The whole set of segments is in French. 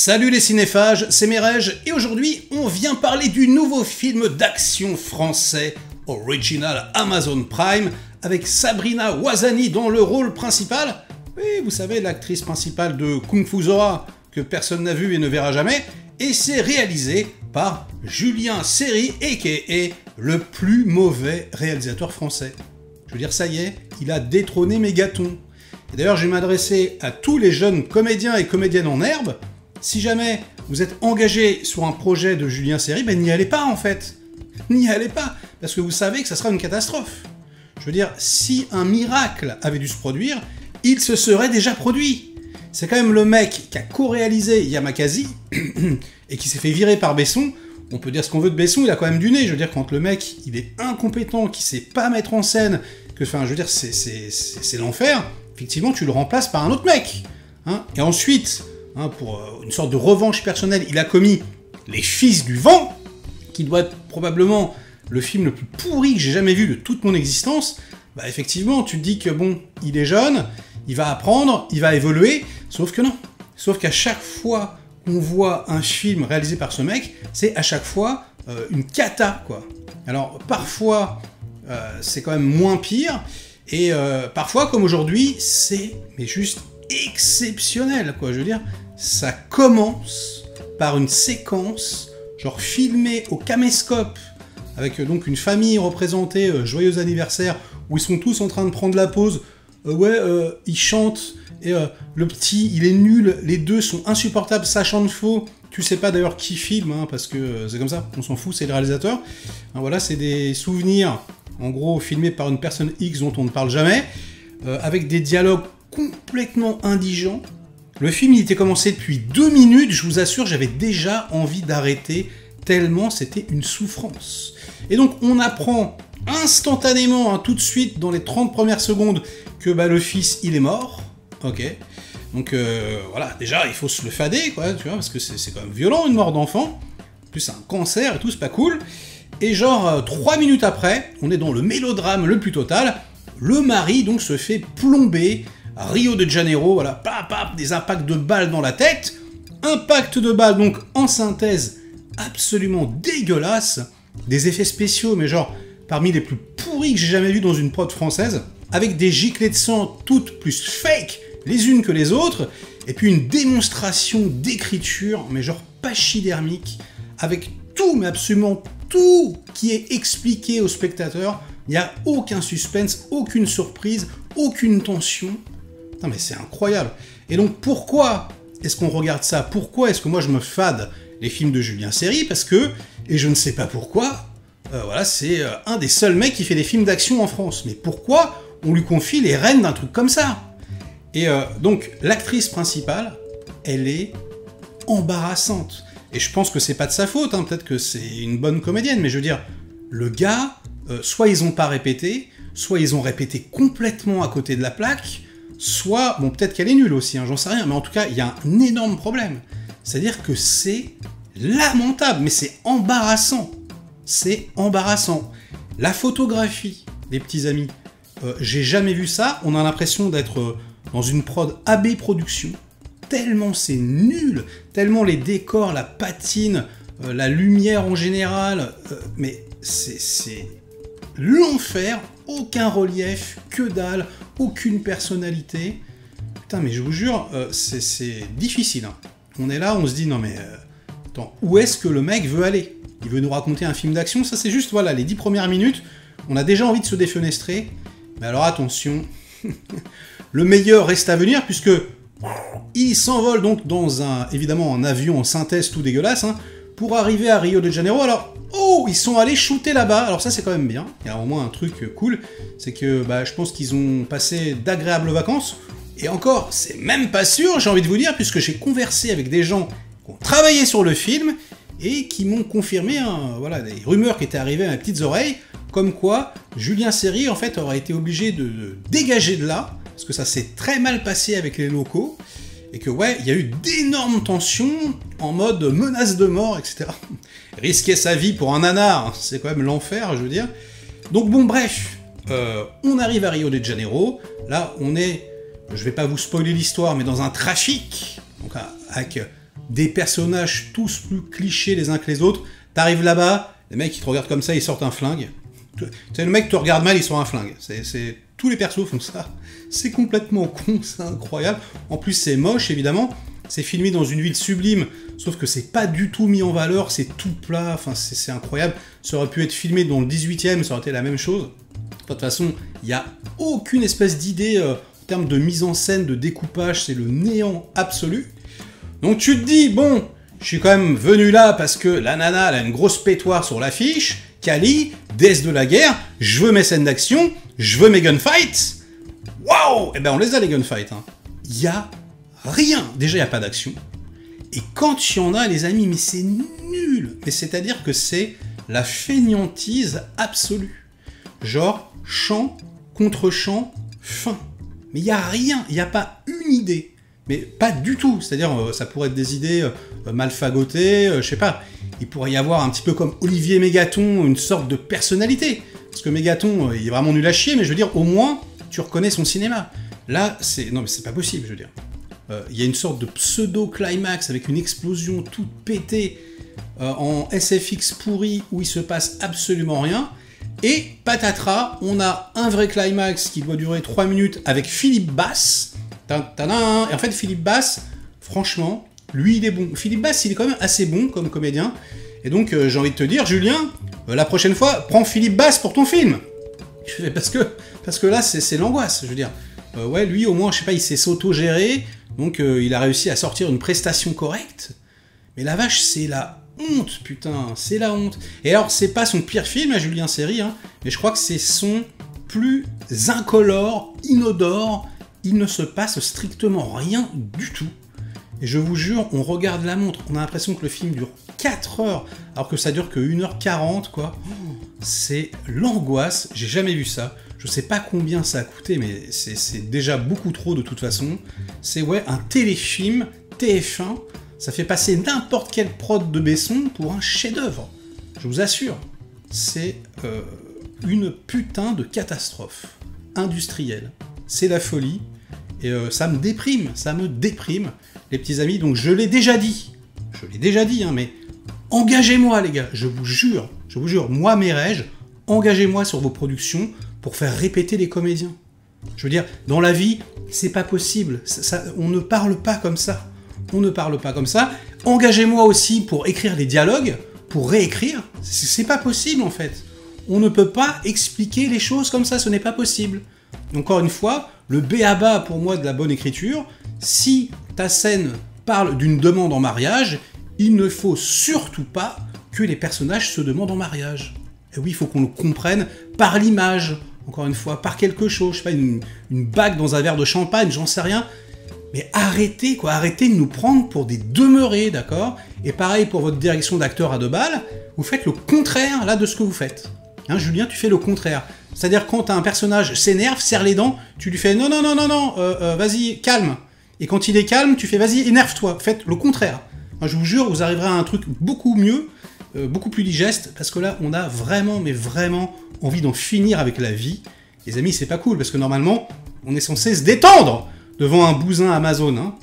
Salut les cinéphages, c'est Merej et aujourd'hui on vient parler du nouveau film d'action français original Amazon Prime avec Sabrina Ouazani dans le rôle principal. Oui, vous savez, l'actrice principale de Kung Fu Zora que personne n'a vu et ne verra jamais, et c'est réalisé par Julien Seri, a.k.a. le plus mauvais réalisateur français. Je veux dire, ça y est, il a détrôné Mégaton. Et d'ailleurs, je vais m'adresser à tous les jeunes comédiens et comédiennes en herbe. Si jamais vous êtes engagé sur un projet de Julien Seri, ben n'y allez pas en fait. N'y allez pas, parce que vous savez que ça sera une catastrophe. Je veux dire, si un miracle avait dû se produire, il se serait déjà produit. C'est quand même le mec qui a co-réalisé Yamakasi, et qui s'est fait virer par Besson. On peut dire ce qu'on veut de Besson, il a quand même du nez. Je veux dire, quand le mec, il est incompétent, qui sait pas mettre en scène, que, enfin, je veux dire, c'est l'enfer, effectivement, tu le remplaces par un autre mec. Hein. Et ensuite, pour une sorte de revanche personnelle, il a commis Les Fils du Vent, qui doit être probablement le film le plus pourri que j'ai jamais vu de toute mon existence. Bah effectivement, tu te dis que bon, il est jeune, il va apprendre, il va évoluer, sauf que non. Sauf qu'à chaque fois qu'on voit un film réalisé par ce mec, c'est à chaque fois une cata, quoi. Alors parfois, c'est quand même moins pire, et parfois, comme aujourd'hui, c'est mais juste exceptionnel, quoi. Je veux dire, ça commence par une séquence, genre filmée au caméscope, avec donc une famille représentée, joyeux anniversaire, où ils sont tous en train de prendre la pause. Ils chantent, et le petit, il est nul, les deux sont insupportables, ça chante faux. Tu sais pas d'ailleurs qui filme, hein, parce que c'est comme ça, on s'en fout, c'est le réalisateur. Hein, voilà, c'est des souvenirs, en gros, filmés par une personne X dont on ne parle jamais, avec des dialogues complètement indigents. Le film, il était commencé depuis 2 minutes, je vous assure, j'avais déjà envie d'arrêter, tellement c'était une souffrance. Et donc, on apprend instantanément, tout de suite, dans les 30 premières secondes, que le fils, il est mort. Ok. Donc, voilà, déjà, il faut se le fader, quoi, tu vois, parce que c'est quand même violent, une mort d'enfant. En plus, c'est un cancer et tout, c'est pas cool. Et genre, 3 minutes après, on est dans le mélodrame le plus total. Le mari, donc, se fait plomber à Rio de Janeiro, voilà, des impacts de balles dans la tête. Impact de balles, donc, en synthèse, absolument dégueulasse. Des effets spéciaux, mais genre, parmi les plus pourris que j'ai jamais vus dans une prod française, avec des giclées de sang toutes plus fake les unes que les autres, et puis une démonstration d'écriture, mais genre pachydermique, avec tout, mais absolument tout qui est expliqué au spectateur. Il n'y a aucun suspense, aucune surprise, aucune tension. Non mais c'est incroyable. Et donc pourquoi est-ce qu'on regarde ça? Pourquoi est-ce que moi je me fade les films de Julien Seri? Parce que, et je ne sais pas pourquoi, voilà, c'est un des seuls mecs qui fait des films d'action en France. Mais pourquoi on lui confie les rênes d'un truc comme ça? Et donc, l'actrice principale, elle est embarrassante. Et je pense que c'est pas de sa faute, peut-être que c'est une bonne comédienne, mais je veux dire, le gars, soit ils ont pas répété, soit ils ont répété complètement à côté de la plaque, soit, bon, peut-être qu'elle est nulle aussi, j'en sais rien, mais en tout cas, il y a un énorme problème. C'est-à-dire que c'est lamentable, mais c'est embarrassant. C'est embarrassant. La photographie, les petits amis, j'ai jamais vu ça. On a l'impression d'être dans une prod AB Productions. Tellement c'est nul, tellement les décors, la patine, la lumière en général, mais c'est l'enfer. Aucun relief, que dalle, aucune personnalité. Putain, mais je vous jure, c'est difficile. On est là, on se dit, non mais, attends, où est-ce que le mec veut aller? Il veut nous raconter un film d'action? Ça c'est juste, voilà, les 10 premières minutes, on a déjà envie de se défenestrer. Mais alors attention, le meilleur reste à venir, puisque il s'envole donc dans évidemment un avion en synthèse tout dégueulasse, pour arriver à Rio de Janeiro. Alors, ils sont allés shooter là-bas. Alors ça c'est quand même bien, il y a au moins un truc cool, c'est que je pense qu'ils ont passé d'agréables vacances. Et encore, c'est même pas sûr, j'ai envie de vous dire, puisque j'ai conversé avec des gens qui ont travaillé sur le film, et qui m'ont confirmé, voilà, des rumeurs qui étaient arrivées à mes petites oreilles, comme quoi Julien Seri, en fait, aurait été obligé de dégager de là, parce que ça s'est très mal passé avec les locaux, et que, ouais, il y a eu d'énormes tensions, en mode menace de mort, etc. Risquer sa vie pour un nanar, c'est quand même l'enfer, je veux dire. Donc bon, bref, on arrive à Rio de Janeiro, là, on est, je vais pas vous spoiler l'histoire, mais dans un trafic, donc avec des personnages tous plus clichés les uns que les autres. T'arrives là-bas, les mecs ils te regardent comme ça, ils sortent un flingue. Tu sais, le mec te regarde mal, il sort un flingue. Tous les persos font ça. C'est complètement con, c'est incroyable. En plus c'est moche évidemment. C'est filmé dans une ville sublime, sauf que c'est pas du tout mis en valeur, c'est tout plat, enfin c'est incroyable. Ça aurait pu être filmé dans le 18e, ça aurait été la même chose. De toute façon, il n'y a aucune espèce d'idée en termes de mise en scène, de découpage, c'est le néant absolu. Donc tu te dis, bon, je suis quand même venu là parce que la nana elle a une grosse pétoire sur l'affiche, Kali, déesse de la guerre, je veux mes scènes d'action, je veux mes gunfights. Waouh! Eh ben on les a les gunfights, hein. Il y a rien. Déjà, il n'y a pas d'action. Et quand il y en a, les amis, mais c'est nul. Mais c'est-à-dire que c'est la fainéantise absolue. Genre, champ, contre-champ, fin. Mais il n'y a rien. Il n'y a pas une idée. Mais pas du tout. C'est-à-dire, ça pourrait être des idées mal fagotées, je sais pas. Il pourrait y avoir un petit peu comme Olivier Mégaton, une sorte de personnalité. Parce que Mégaton, il est vraiment nul à chier, mais je veux dire, au moins, tu reconnais son cinéma. Là, c'est... Non, mais c'est pas possible, je veux dire. Il y a une sorte de pseudo-climax avec une explosion toute pétée en SFX pourri où il se passe absolument rien. Et patatras, on a un vrai climax qui doit durer 3 minutes avec Philippe Bass. Et en fait, Philippe Bass, franchement, lui, il est bon. Philippe Bass, il est quand même assez bon comme comédien. Et donc, j'ai envie de te dire, Julien, la prochaine fois, prends Philippe Bass pour ton film. Parce que là, c'est l'angoisse, je veux dire. Ouais, lui, au moins, je sais pas, il sait s'auto-gérer. Donc il a réussi à sortir une prestation correcte, mais la vache, c'est la honte, putain, c'est la honte. Et alors, c'est pas son pire film, à Julien Seri, hein, mais je crois que c'est son plus incolore, inodore, il ne se passe strictement rien du tout. Et je vous jure, on regarde la montre, on a l'impression que le film dure 4 heures, alors que ça dure que 1h40, quoi. C'est l'angoisse, j'ai jamais vu ça. Je sais pas combien ça a coûté, mais c'est déjà beaucoup trop de toute façon. C'est ouais, un téléfilm TF1, ça fait passer n'importe quelle prod de Besson pour un chef-d'œuvre. Je vous assure, c'est une putain de catastrophe industrielle. C'est la folie, et ça me déprime, les petits amis. Donc je l'ai déjà dit, hein, mais engagez-moi les gars, je vous jure, moi Mérège, engagez-moi sur vos productions, pour faire répéter les comédiens. Je veux dire, dans la vie, c'est pas possible. On ne parle pas comme ça. Engagez-moi aussi pour écrire les dialogues, pour réécrire. C'est pas possible, en fait. On ne peut pas expliquer les choses comme ça, ce n'est pas possible. Encore une fois, le b.a.-ba pour moi de la bonne écriture, si ta scène parle d'une demande en mariage, il ne faut surtout pas que les personnages se demandent en mariage. Et oui, il faut qu'on le comprenne par l'image, encore une fois, par quelque chose, je sais pas, une bague dans un verre de champagne, j'en sais rien. Mais arrêtez, quoi, arrêtez de nous prendre pour des demeurés, d'accord? Et pareil pour votre direction d'acteur à 2 balles, vous faites le contraire, là, de ce que vous faites. Hein, Julien, tu fais le contraire. C'est-à-dire, quand un personnage s'énerve, serre les dents, tu lui fais « Non, vas-y, calme ». Et quand il est calme, tu fais « Vas-y, énerve-toi ». Faites le contraire. Hein, je vous jure, vous arriverez à un truc beaucoup mieux, beaucoup plus digeste, parce que là, on a vraiment, mais vraiment envie d'en finir avec la vie. Les amis, c'est pas cool, parce que normalement, on est censé se détendre devant un bousin Amazon. Hein.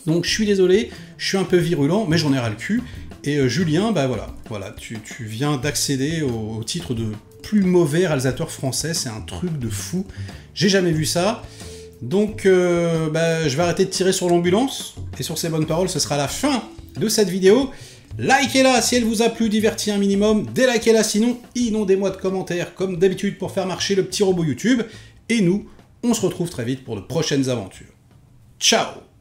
Donc, je suis désolé, je suis un peu virulent, mais j'en ai ras le cul. Et Julien, bah voilà, tu viens d'accéder au titre de plus mauvais réalisateur français, c'est un truc de fou. J'ai jamais vu ça. Donc, je vais arrêter de tirer sur l'ambulance, et sur ces bonnes paroles, ce sera la fin de cette vidéo. Likez-la si elle vous a plu, diverti un minimum, délikez-la sinon, inondez-moi de commentaires comme d'habitude pour faire marcher le petit robot YouTube, et nous, on se retrouve très vite pour de prochaines aventures. Ciao!